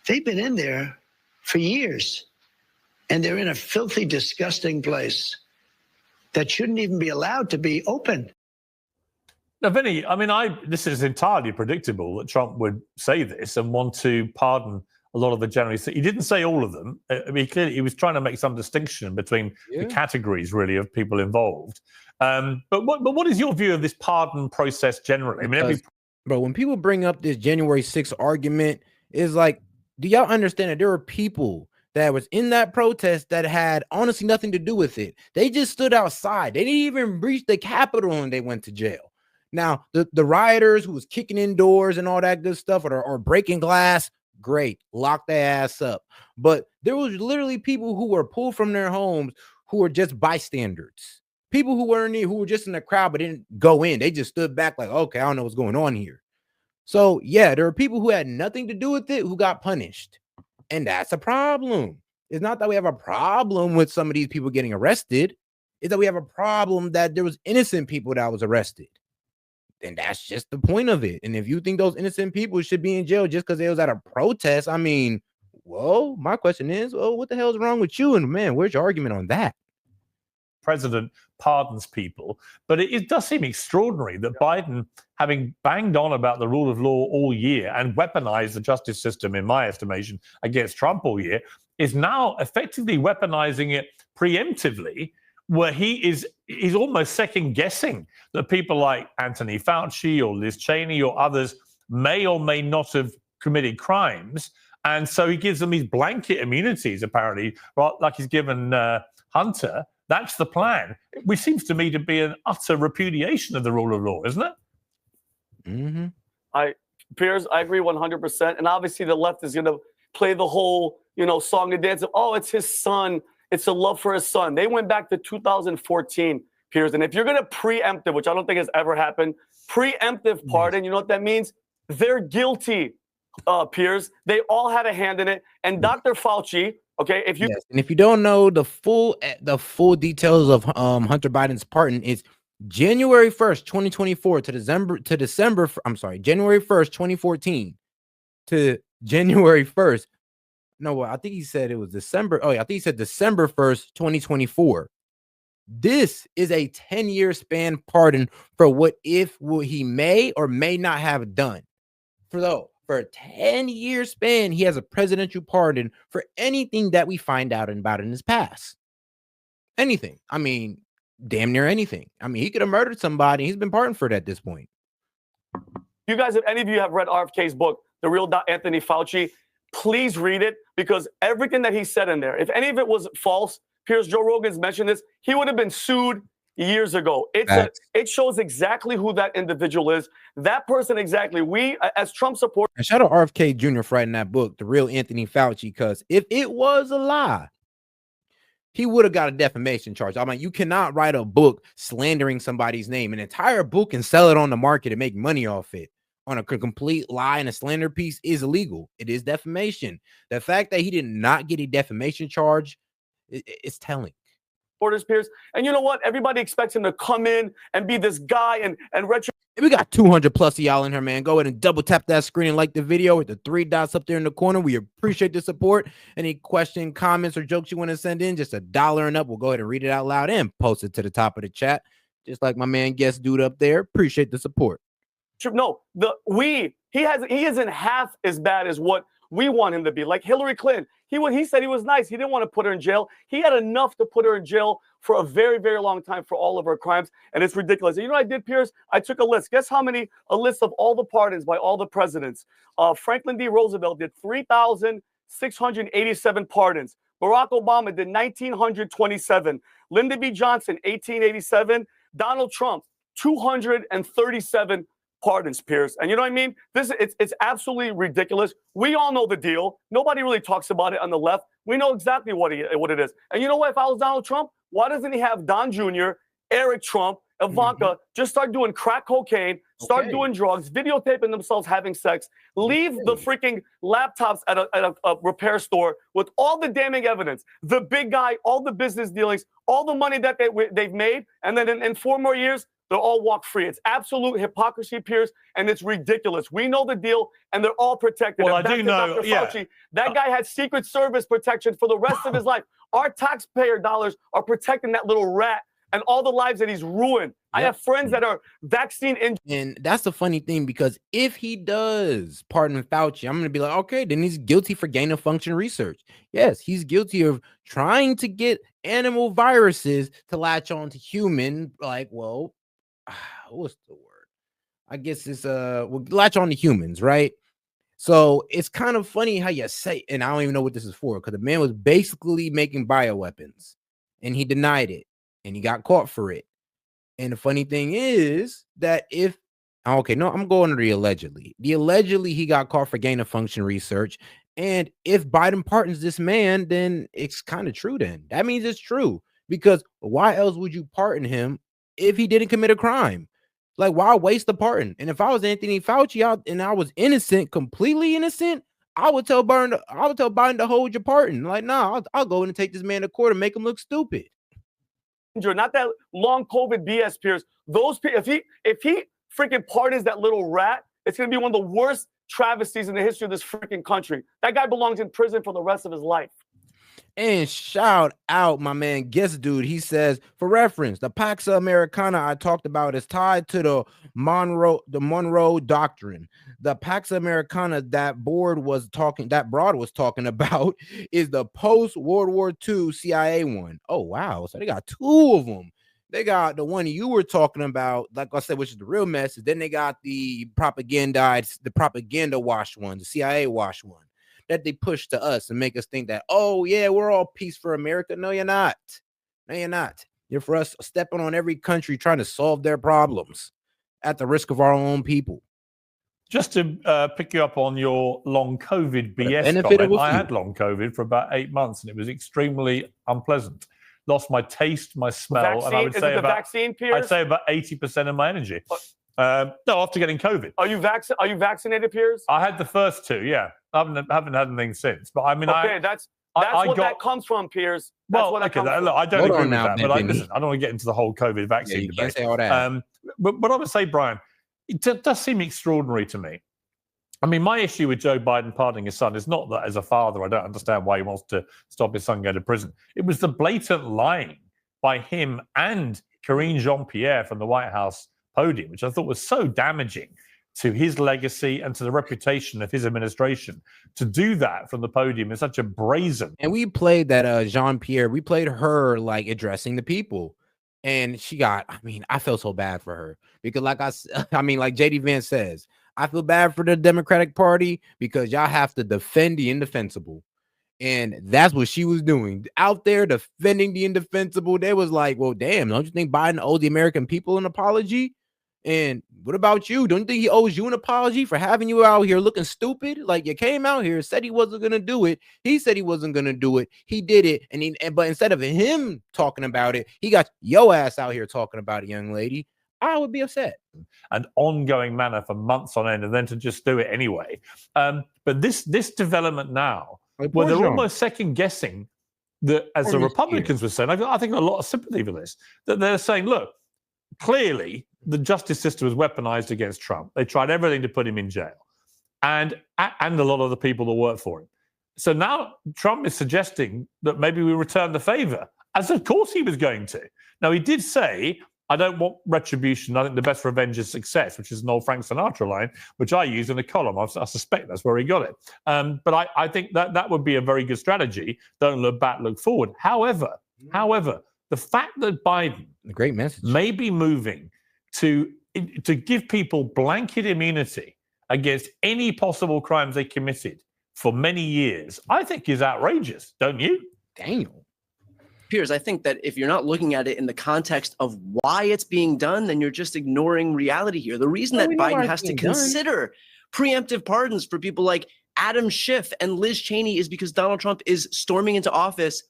they've been in there for years, and they're in a filthy, disgusting place that shouldn't even be allowed to be open. Now, Vinny, I mean, this is entirely predictable that Trump would say this and want to pardon a lot of the January 6th. He didn't say all of them. I mean, clearly he was trying to make some distinction between the categories, really, of people involved. But what is your view of this pardon process generally? I mean, bro, when people bring up this January 6th argument, it's like, do y'all understand that there were people that was in that protest that had honestly nothing to do with it? They just stood outside. They didn't even breach the Capitol and they went to jail. Now, the rioters who was kicking in doors and all that good stuff or breaking glass, great, lock their ass up. But there was literally people who were pulled from their homes who were just bystanders. People who were just in the crowd but didn't go in. They just stood back like, okay, I don't know what's going on here. So yeah, there are people who had nothing to do with it who got punished. And that's a problem. It's not that we have a problem with some of these people getting arrested. It's that we have a problem that there was innocent people that was arrested. And that's just the point of it. And if you think those innocent people should be in jail just because they was at a protest, I mean, well, my question is, well, what the hell is wrong with you? And man, where's your argument on that? President pardons people, but it does seem extraordinary that Biden, having banged on about the rule of law all year and weaponized the justice system, in my estimation, against Trump all year, is now effectively weaponizing it preemptively, where he's almost second guessing that people like Anthony Fauci or Liz Cheney or others may or may not have committed crimes. And so he gives them these blanket immunities, apparently, like he's given Hunter. That's the plan, which seems to me to be an utter repudiation of the rule of law, isn't it? Mm-hmm. Piers, I agree 100%. And obviously the left is going to play the whole, song and dance of, oh, it's his son. It's a love for his son. They went back to 2014, Piers. And if you're going to preemptive, which I don't think has ever happened, preemptive pardon, you know what that means? They're guilty, Piers. They all had a hand in it. And Dr. Fauci, okay, and if you don't know the full details of Hunter Biden's pardon, is January 1st, 2024 to December. I'm sorry, January 1st, 2014 to January 1st. No, I think he said it was December. Oh, yeah, I think he said December 1st, 2024. This is a 10-year span pardon for what he may or may not have done. For a 10-year span, he has a presidential pardon for anything that we find out about in his past. Anything. I mean, damn near anything. I mean, he could have murdered somebody. He's been pardoned for it at this point. You guys, if any of you have read RFK's book, The Real Anthony Fauci, please read it, because everything that he said in there, if any of it was false, Piers, Joe Rogan's mentioned this, he would have been sued years ago. It shows exactly who that individual is. That person exactly. We, as Trump supporters. And shout out RFK Jr. for writing that book, The Real Anthony Fauci, because if it was a lie, he would have got a defamation charge. I mean, you cannot write a book slandering somebody's name, an entire book, and sell it on the market and make money off it. On a complete lie and a slander piece is illegal. It is defamation. The fact that he did not get a defamation charge is telling. Piers, and you know what? Everybody expects him to come in and be this guy and retro. We got 200 plus of y'all in here, man. Go ahead and double tap that screen and like the video with the 3 dots up there in the corner. We appreciate the support. Any question, comments, or jokes you want to send in, just $1 and up. We'll go ahead and read it out loud and post it to the top of the chat, just like my man guest dude up there. Appreciate the support. No, he isn't half as bad as what we want him to be. Like Hillary Clinton, he said he was nice. He didn't want to put her in jail. He had enough to put her in jail for a very, very long time for all of her crimes, and it's ridiculous. And you know what I did, Piers? I took a list. Guess how many? A list of all the pardons by all the presidents. Franklin D. Roosevelt did 3,687 pardons. Barack Obama did 1,927. Lyndon B. Johnson, 1887. Donald Trump, 237 pardons, Piers. And you know what I mean? It's absolutely ridiculous. We all know the deal. Nobody really talks about it on the left. We know exactly what it is. And you know what? If I was Donald Trump, why doesn't he have Don Jr., Eric Trump, Ivanka just start doing crack cocaine, start doing drugs, videotaping themselves having sex, leave the freaking laptops at a repair store with all the damning evidence, the big guy, all the business dealings, all the money that they've made, and then in 4 more years, they'll all walk free. It's absolute hypocrisy, Piers, and it's ridiculous. We know the deal, and they're all protected. Well, and I do know, Dr. Fauci, that guy had Secret Service protection for the rest of his life. Our taxpayer dollars are protecting that little rat and all the lives that he's ruined. I have friends that are vaccine injured. And that's the funny thing, because if he does pardon Fauci, I'm going to be like, okay, then he's guilty for gain of function research. Yes, he's guilty of trying to get animal viruses to latch on to human. Like, well, what's the word? I guess it's well, latch on to humans, right? So it's kind of funny how you say, and I don't even know what this is for, because the man was basically making bioweapons, and he denied it, and he got caught for it. And the funny thing is that I'm going to the allegedly. The allegedly he got caught for gain of function research. And if Biden pardons this man, then it's kind of true then. That means it's true. Because why else would you pardon him if he didn't commit a crime? Like, why waste the pardon? And if I was Anthony Fauci and I was innocent, completely innocent, I would tell Biden to hold your pardon. Like, nah, I'll go in and take this man to court and make him look stupid. Not that long COVID BS, Piers. Those people, if he freaking pardons that little rat, it's gonna be one of the worst travesties in the history of this freaking country. That guy belongs in prison for the rest of his life. And shout out my man Guest Dude. He says, for reference, the Pax Americana I talked about is tied to the Monroe Doctrine. The Pax Americana that Broad was talking about is the post-World War II CIA one. Oh, wow. So they got 2 of them. They got the one you were talking about, like I said, which is the real message. Then they got the propaganda wash one, the CIA wash one, that they push to us and make us think that, oh, yeah, we're all peace for America. No, you're not. No, you're not. You're for us stepping on every country trying to solve their problems at the risk of our own people. Just to pick you up on your long COVID BS comment, I had long COVID for about 8 months, and it was extremely unpleasant. Lost my taste, my smell, and I would say about vaccine, Piers? I'd say about 80% of my energy. No, after getting COVID. Are you vaccinated, Piers? I had the first 2, yeah. I haven't had anything since. But I mean, okay, that's that comes from, Piers. That's look, I don't agree with that. But listen, I don't want to get into the whole COVID vaccine debate. Can't say all that. But I would say, Brian, it does seem extraordinary to me. I mean, my issue with Joe Biden pardoning his son is not that as a father, I don't understand why he wants to stop his son going to prison. It was the blatant lying by him and Karine Jean-Pierre from the White House podium, which I thought was so damaging to his legacy and to the reputation of his administration. To do that from the podium is such a brazen. And we played that Jean-Pierre, we played her like addressing the people. And I felt so bad for her because like JD Vance says, I feel bad for the Democratic Party because y'all have to defend the indefensible. And that's what she was doing out there, defending the indefensible. They was like, well, damn, don't you think Biden owes the American people an apology? And what about you? Don't you think he owes you an apology for having you out here looking stupid? Like, you came out here, said he wasn't going to do it. He said he wasn't going to do it. He did it. But instead of him talking about it, he got your ass out here talking about it, young lady. I would be upset. An ongoing manner for months on end, and then to just do it anyway. But this development now, where they're almost second guessing that, as the Republicans were saying, I think a lot of sympathy for this, that they're saying, look, clearly the justice system was weaponized against Trump. They tried everything to put him in jail, and a lot of the people that work for him. So now Trump is suggesting that maybe we return the favor, as of course he was going to. Now, he did say I don't want retribution. I think the best revenge is success, which is an old Frank Sinatra line, which I use in a column. I suspect that's where he got it. But I think that would be a very good strategy. Don't look back, look forward. However, the fact that Biden A great message. may be moving to give people blanket immunity against any possible crimes they committed for many years, I think is outrageous, don't you? Daniel. Piers, I think that if you're not looking at it in the context of why it's being done, then you're just ignoring reality here. The reason that we know why Biden it's has to being done. consider preemptive pardons for people like Adam Schiff and Liz Cheney is because Donald Trump is storming into office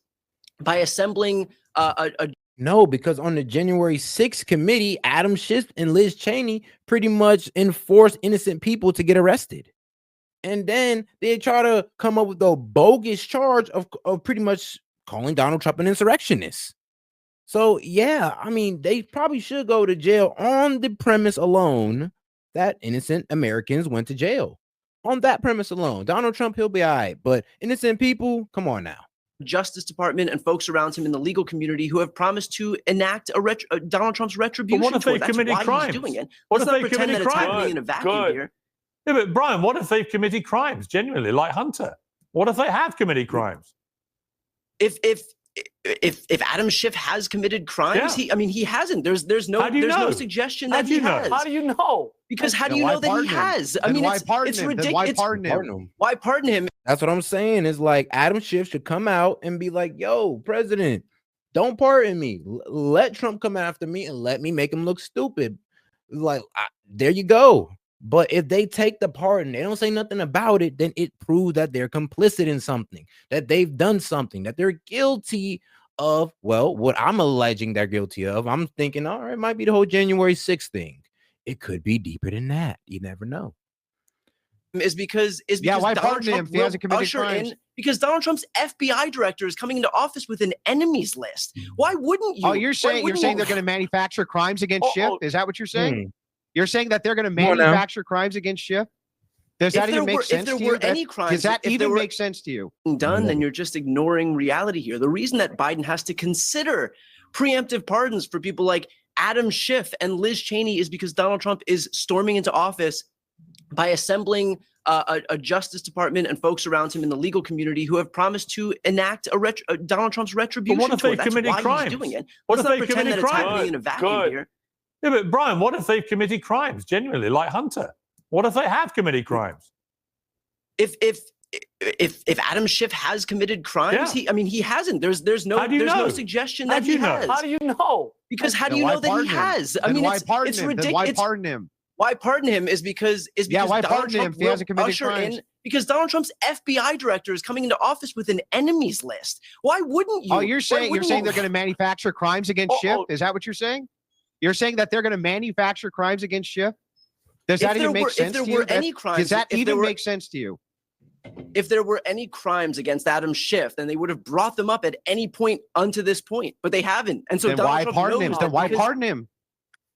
by assembling a No, because on the January 6th committee, Adam Schiff and Liz Cheney pretty much enforced innocent people to get arrested. And then they try to come up with a bogus charge of pretty much calling Donald Trump an insurrectionist. So, yeah, I mean, they probably should go to jail on the premise alone that innocent Americans went to jail. On that premise alone, Donald Trump, he'll be all right. But innocent people, come on now. Justice Department and folks around him in the legal community who have promised to enact Donald Trump's retribution. what if they toward. That's committed why crimes? He's doing it. What Let's if not they pretend that committed it's crimes? happening in a vacuum here. Yeah, but Brian, what if they've committed crimes genuinely, like Hunter? What if they have committed crimes? If Adam Schiff has committed crimes, Yeah. he hasn't. There's no How do you there's know? no suggestion How that do you he know? has. How do you know? Because how do Then you why know that he pardon him? has? I Then mean, why pardon it's him? Then ridiculous. why pardon him? Pardon him. Why pardon him? That's what I'm saying. Is like Adam Schiff should come out and be like, yo, president, don't pardon me. Let Trump come after me and let me make him look stupid. Like, there you go. But if they take the pardon, they don't say nothing about it, then it proves that they're complicit in something, that they've done something, that they're guilty of, well, what I'm alleging they're guilty of. I'm thinking, all right, it might be the whole January 6th thing. It could be deeper than that. You never know. Is because why Donald pardon him Trump if he will hasn't committed usher crimes? in because Donald Trump's FBI director is coming into office with an enemies list. Why wouldn't you? Oh, you're Why saying wouldn't they're you? going to manufacture crimes against Schiff? Is that what you're saying? You're saying that they're going to Come on now. manufacture crimes against Schiff? Does that even make sense to you? If there were any crimes, Does that if even there were make sense to you? done, then you're just ignoring reality here. The reason that Biden has to consider preemptive pardons for people like Adam Schiff and Liz Cheney is because Donald Trump is storming into office by assembling a Justice Department and folks around him in the legal community who have promised to enact Donald Trump's retribution. what if they toward. That's committed why crimes? He's doing it. What Let's if not they pretend that committed it's crimes? happening in a vacuum Good. here. Yeah, but Brian, what if they've committed crimes genuinely, like Hunter? What if they have committed crimes? If Adam Schiff has committed crimes, Yeah. he hasn't. There's no How do you know? suggestion How that do you he know? has. How do you know? Because how do Then you why know that he pardon him? has? I Then mean, why it's pardon him? Then ridiculous. why pardon him? Why pardon him is because why Donald pardon him Trump if he hasn't will committed usher crimes? in because Donald Trump's FBI director is coming into office with an enemies list. Why wouldn't you? Oh, you're Why saying wouldn't they're you? going to manufacture crimes against Schiff? Oh. Is that what you're saying? You're saying that they're going to manufacture crimes against Schiff? Does If that there even make were- sense if there to you? were any crimes, Does that if there even were- make sense to you? If there were any crimes against Adam Schiff, then they would have brought them up at any point unto this point, but they haven't. And so Then Donald why Trump pardon knows him? that Then why because- pardon him?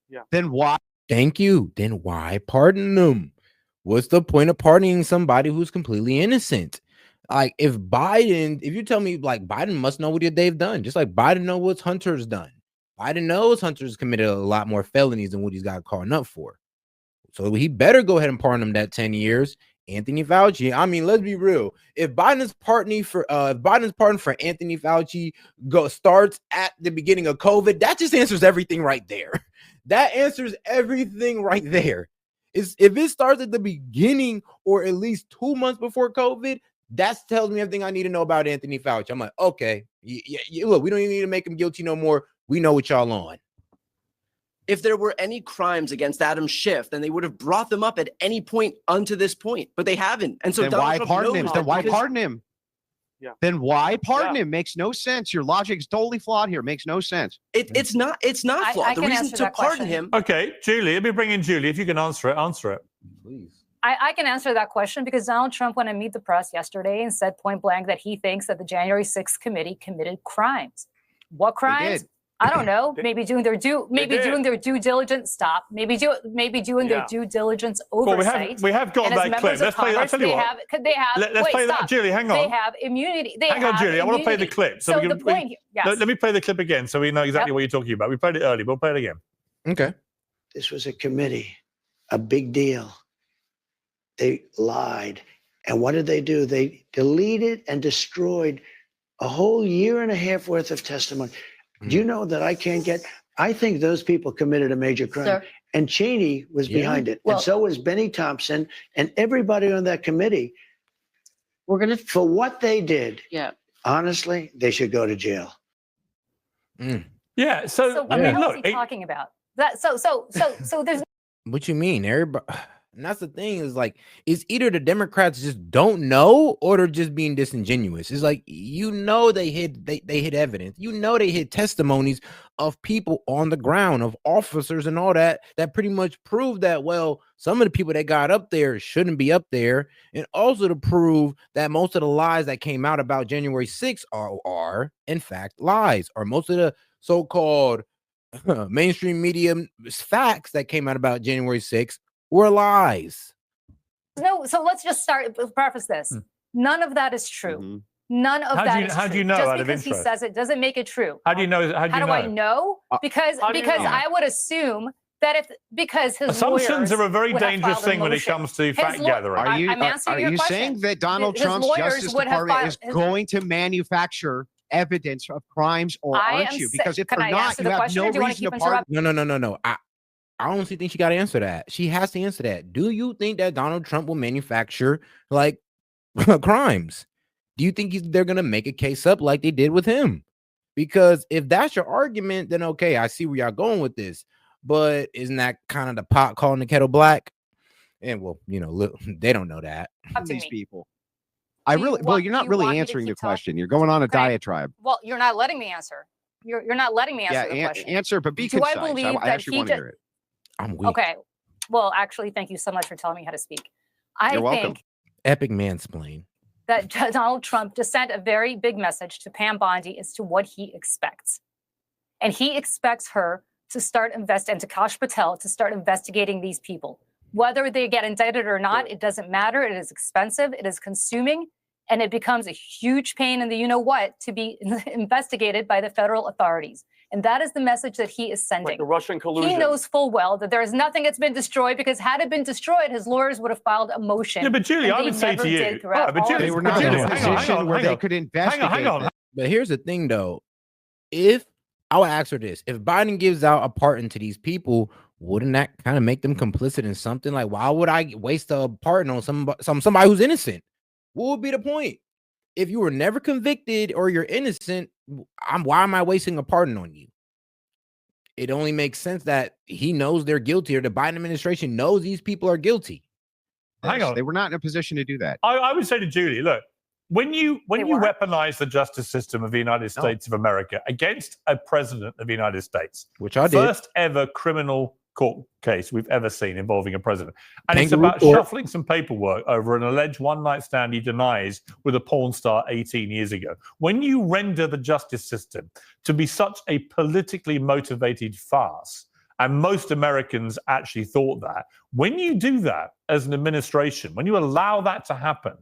Yeah. Then why? Thank you. Then why pardon them? What's the point of pardoning somebody who's completely innocent? Like if you tell me like Biden must know what they've done, just like Biden knows what Hunter's done. Biden knows Hunter's committed a lot more felonies than what he's got caught up for. So he better go ahead and pardon him that 10 years. Anthony Fauci. I mean, let's be real. If Biden's pardon for Anthony Fauci starts at the beginning of COVID, that just answers everything right there. That answers everything right there. If it starts at the beginning or at least 2 months before COVID, that tells me everything I need to know about Anthony Fauci. I'm like, okay, look, we don't even need to make him guilty no more. We know what y'all on. If there were any crimes against Adam Schiff, then they would have brought them up at any point unto this point, but they haven't. And so Then Donald why Trump pardon knows him? that Then why because- pardon him? Yeah. Then why pardon Yeah. him? Makes no sense. Your logic is totally flawed here. Makes no sense. It's not I flawed. The can reason answer to that pardon question. him. Okay, Julie, let me bring in Julie. If you can answer it, answer it. Please. I can answer that question because Donald Trump went and meet the press yesterday and said point blank that he thinks that the January 6th committee committed crimes. What crimes? did. I don't know. Maybe doing their due diligence. Stop. Maybe doing their due diligence oversight. We have got and as that clip. members of Let's play. I'll Congress, tell you they what. have. They have. Let's play that, Julie. Hang on. They have immunity. Hang on, Julie. I want to play the clip. So the point here. Yes. Let me play the clip again, so we know exactly what you're talking about. We played it earlier, but we'll play it again. Okay. This was a committee, a big deal. They lied. And what did they do? They deleted and destroyed a whole year and a half worth of testimony. Do you know that I think those people committed a major crime. Sir? And Cheney was behind it. Well- and so was Benny Thompson and everybody on that committee. We're going to, For what they did, yeah. honestly, they should go to jail. Yeah. So what the hell is he talking about? That so there's What you mean? Everybody. And that's the thing is like, it's either the Democrats just don't know or they're just being disingenuous. It's like, they hid evidence. They hid testimonies of people on the ground, of officers and all that pretty much prove that, well, some of the people that got up there shouldn't be up there. And also to prove that most of the lies that came out about January 6th are in fact lies, or most of the so-called mainstream media facts that came out about January 6th were lies. no. So let's just preface this. None of that is true. Mm-hmm. None of that is true. How do you know? Just Out of because he interest, says it doesn't make it true. how do you know? How do I know? Because how do you know? I would assume that because his Assumptions lawyers are a very would have dangerous filed a thing when it motion. comes to His fact gathering. I'm answering your question. saying that Donald His Trump's lawyers Justice would have Department is filed- going to manufacture evidence of crimes, or I aren't am you? sa- Because if can they're I not, answer you the have question, or no do you wanna reason to keep pardon. No. I honestly think she got to answer that. She has to answer that. Do you think that Donald Trump will manufacture like crimes? Do you think they're going to make a case up like they did with him? Because if that's your argument, then okay, I see where y'all going with this. But isn't that kind of the pot calling the kettle black? And well, they don't know that. Up to These me. people. Do you You're want- not do you really want me to answering the keep talking? question. You're going on a Okay. diatribe. Well, you're not letting me answer. You're not letting me answer the question. Answer, but be Do I concise. believe I that actually he want to ju- hear it. I'm weak. Okay. Well, actually, thank you so much for telling me how to speak. I You're welcome. think Epic mansplain. that Donald Trump just sent a very big message to Pam Bondi as to what he expects. And he expects her to start and to Kash Patel to start investigating these people. Whether they get indicted or not, it doesn't matter. It is expensive, it is consuming, and it becomes a huge pain in the you-know-what to be investigated by the federal authorities. And that is the message that he is sending. Like the Russian collusion. He knows full well that there is nothing that's been destroyed, because had it been destroyed, his lawyers would have filed a motion. Yeah, but Julie, and I they would say never to you, did throughout but all Julie, of They his were not in Julie, a hang on, position hang where on. they could investigate. Hang on. But here's the thing, though. If I would ask her this, if Biden gives out a pardon to these people, wouldn't that kind of make them complicit in something? Like, why would I waste a pardon on somebody who's innocent? What would be the point? If you were never convicted or you're innocent, why am I wasting a pardon on you? It only makes sense that he knows they're guilty, or the Biden administration knows these people are guilty. Hang on. They were not in a position to do that. I would say to Julie, look, when you They weren't. weaponize the justice system of the United States of America against a president of the United States, Which I did. first ever criminal court case we've ever seen involving a president, and it's Kangaroo about court. shuffling some paperwork over an alleged one-night stand he denies with a porn star 18 years ago. When you render the justice system to be such a politically motivated farce, and most Americans actually thought that, when you do that as an administration, when you allow that to happen,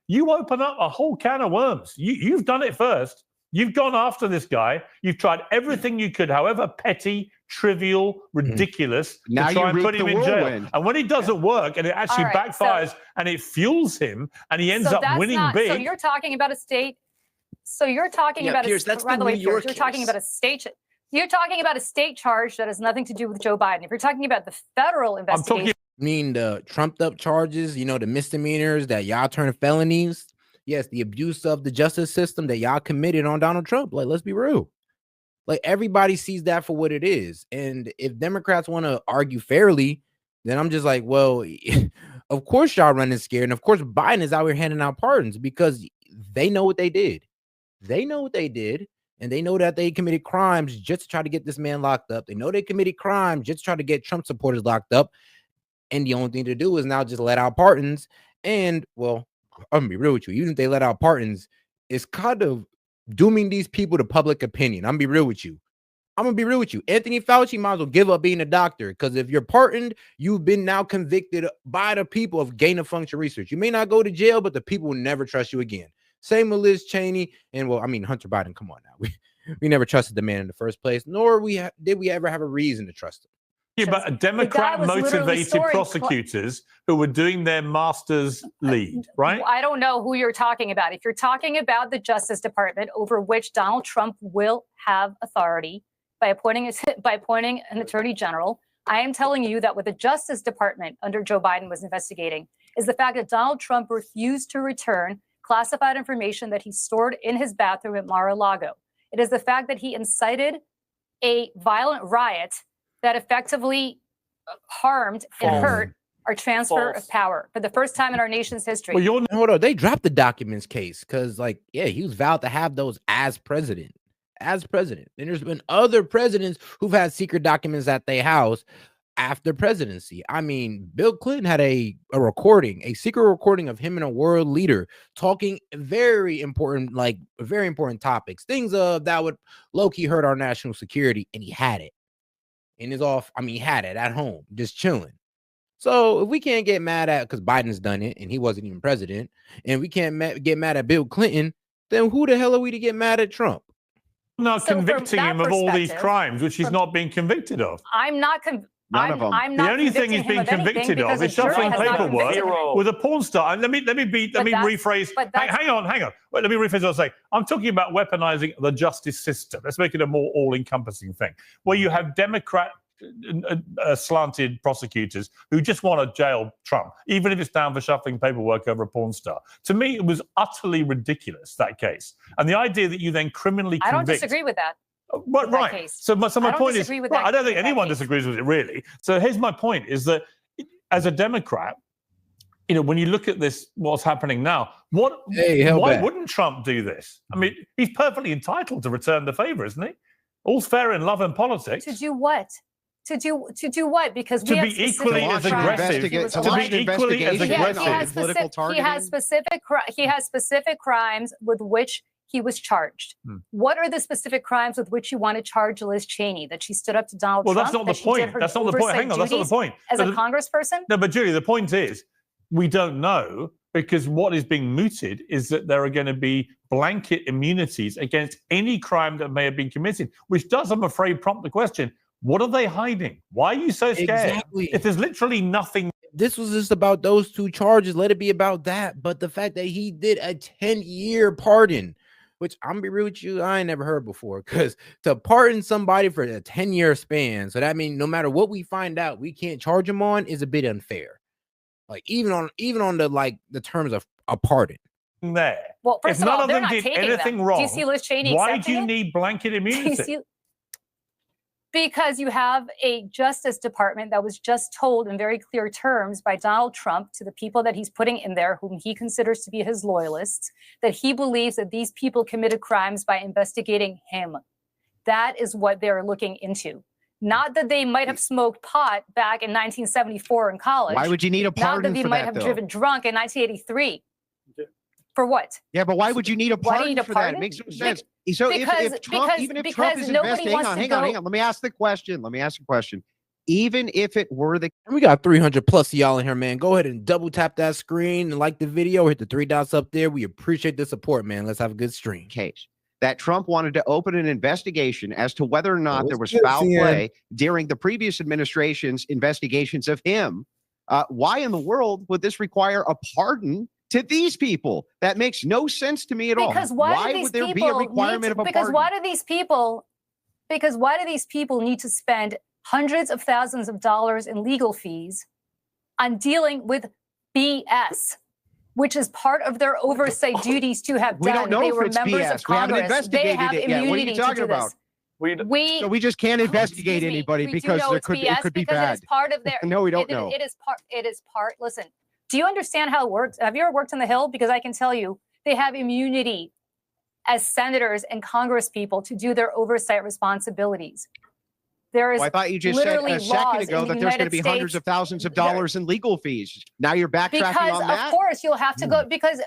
you open up a whole can of worms. You've done it first. You've gone after this guy. You've tried everything you could, however petty, trivial, ridiculous, Now to try you and reap put him the in jail. whirlwind. And when it doesn't work, and it actually All right, backfires, and it fuels him, and he ends So up that's winning not, big. So you're talking about a state. So you're talking Yeah, about Piers, a. that's By the the way, New York Piers, you're talking case. about a state. You're talking about a state charge that has nothing to do with Joe Biden. If you're talking about the federal I'm investigation, talking. I mean, the trumped up charges, the misdemeanors that y'all turn felonies. Yes, the abuse of the justice system that y'all committed on Donald Trump. Like, let's be real. Like, everybody sees that for what it is. And if Democrats want to argue fairly, then I'm just like, well, of course y'all running scared. And of course Biden is out here handing out pardons because they know what they did. They know what they did. And they know that they committed crimes just to try to get this man locked up. They know they committed crimes just to try to get Trump supporters locked up. And the only thing to do is now just let out pardons. And, well, I'm gonna be real with you. Even if they let out pardons, it's kind of dooming these people to public opinion. I'm gonna be real with you. I'm gonna be real with you. Anthony Fauci might as well give up being a doctor, because if you're pardoned, you've been now convicted by the people of gain of function research. You may not go to jail, but the people will never trust you again. Same with Liz Cheney, and well, I mean Hunter Biden. Come on now, we never trusted the man in the first place, nor did we ever have a reason to trust him. Yeah, but The guy Democrat was literally motivated storing prosecutors who were doing their master's lead, right? I don't know who you're talking about. If you're talking about the Justice Department, over which Donald Trump will have authority by appointing an attorney general, I am telling you that what the Justice Department under Joe Biden was investigating is the fact that Donald Trump refused to return classified information that he stored in his bathroom at Mar-a-Lago. It is the fact that he incited a violent riot that effectively harmed and hurt our transfer of power for the first time in our nation's history. Well, Hold on, they dropped the documents case because, like, yeah, he was vowed to have those as president. As president. And there's been other presidents who've had secret documents at their house after presidency. I mean, Bill Clinton had a recording, a secret recording of him and a world leader talking very important topics, things that would low-key hurt our national security, and he had it in his he had it at home, just chilling. So if we can't get mad at, because Biden's done it and he wasn't even president, and we can't get mad at Bill Clinton, then who the hell are we to get mad at Trump? Now So from convicting that him of all these perspective, crimes, which he's not being convicted of. I'm not convinced. None of them. I'm The not only thing he's convicting him being of anything convicted because of the is jury shuffling has not paperwork convicted him. with a porn star. And let me rephrase. but that's- Hang on. Wait, let me rephrase what I was saying. I'm talking about weaponizing the justice system. Let's make it a more all-encompassing thing, where you have Democrat slanted prosecutors who just want to jail Trump, even if it's down for shuffling paperwork over a porn star. To me, it was utterly ridiculous, that case. And the idea that you then criminally I don't convict... disagree with that. Well, that right. case. So my I don't point is, disagree with right, that- I don't think with that anyone case. disagrees with it, really. So here's my point: is that as a Democrat, when you look at this, what's happening now, why wouldn't Trump do this? I mean, he's perfectly entitled to return the favor, isn't he? All's fair in love and politics. To do what? To do what? Because we To have be equally specific as crimes. aggressive. He was To be charged. equally as He has aggressive. political targeting. He has specific crimes with which he was charged. What are the specific crimes with which you want to charge Liz Cheney? That she stood up to Donald Trump? Well, that's not the point. That's not the point. Hang on, that's not the point. As a congressperson? No, but Julie, the point is, we don't know, because what is being mooted is that there are going to be blanket immunities against any crime that may have been committed, which does, I'm afraid, prompt the question, what are they hiding? Why are you so scared? Exactly. If there's literally nothing. This was just about those two charges. Let it be about that. But the fact that he did a 10-year pardon, which I'm gonna be real with you, I ain't never heard before. Because to pardon somebody for a 10-year span, so that means no matter what we find out, we can't charge him on, is a bit unfair. Like even on the terms of a pardon. There. Well, first If of none all, of they're them not did taking anything them. wrong, Do you see Liz Cheney why accepting do you it? need blanket Do you immunity? see- Because you have a Justice Department that was just told in very clear terms by Donald Trump to the people that he's putting in there, whom he considers to be his loyalists, that he believes that these people committed crimes by investigating him. That is what they're looking into. Not that they might have smoked pot back in 1974 in college. Why would you need a Not pardon that they for might that, have though? driven drunk in 1983. For what? Yeah, but why would you need a Why do you pardon need a for that? It pardon? makes no sense. So if Trump, even if Trump is nobody investing, wants to hang go- on. Let me ask the question. Even if it were the And we got 300 plus of y'all in here, man. Go ahead and double tap that screen and like the video. Hit the 3 dots up there. We appreciate the support, man. Let's have a good stream. case that Trump wanted to open an investigation as to whether or not there was good, foul CN? play during the previous administration's investigations of him, why in the world would this require a pardon to these people? That makes no sense to me at all. Because why do these would there be a people requirement need of to, a because pardon? why do these people need to spend hundreds of thousands of dollars in legal fees on dealing with BS, which is part of their oversight duties to have We done. don't know They if were it's members BS. of We haven't Congress. They investigated have it yet. What are you immunity to talking do about? this. So we just can't investigate Excuse me, anybody we do because know there it's could BS it could be because bad. It is part of their. No, we don't know. It is part. Listen, do you understand how it works? Have you ever worked on the Hill? Because I can tell you, they have immunity as senators and Congress people to do their oversight responsibilities. There is Well, I thought you just said literally a second laws ago in that the there's going to United be hundreds States- of thousands of dollars in legal fees. Now you're backtracking because on that? of course you'll have to go because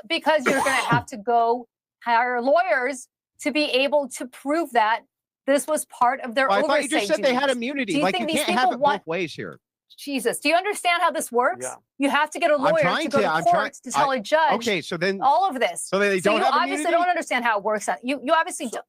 you're going to have to go hire lawyers to be able to prove that This was part of their Well, I oversight. thought you just said they had duties. immunity. Do you Like, think you these can't have people it both ways here. Jesus, do you understand how this works? Yeah. You have to get a I'm lawyer trying to go to. to I'm court trying- to tell a judge Okay, so then, all of this. so they don't you have obviously immunity? don't understand how it works. You obviously don't.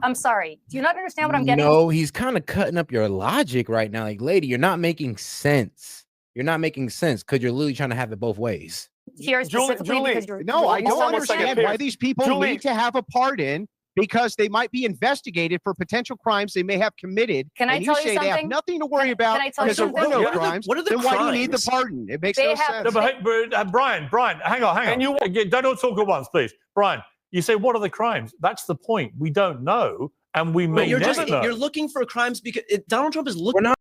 I'm sorry. Do you not understand what I'm getting? No, he's kind of cutting up your logic right now. Like, lady, you're not making sense. You're not making sense because you're literally trying to have it both ways. Here specifically Julie, because you're No, I you're don't hold on one second, understand why Piers. these people Julie- need to have a pardon because they might be investigated for potential crimes they may have committed. Can I and tell you say they have something? nothing to worry Can about I tell you because there were something? no What are the- crimes. what are the Then why do you need the crimes? pardon? It makes They no have- sense. No, but Brian, hang on. And you- Don't all talk at once, please. Brian, you say, what are the crimes? That's the point. We don't know, and we may But you're never just know. you're looking for crimes because Donald Trump is looking. We're not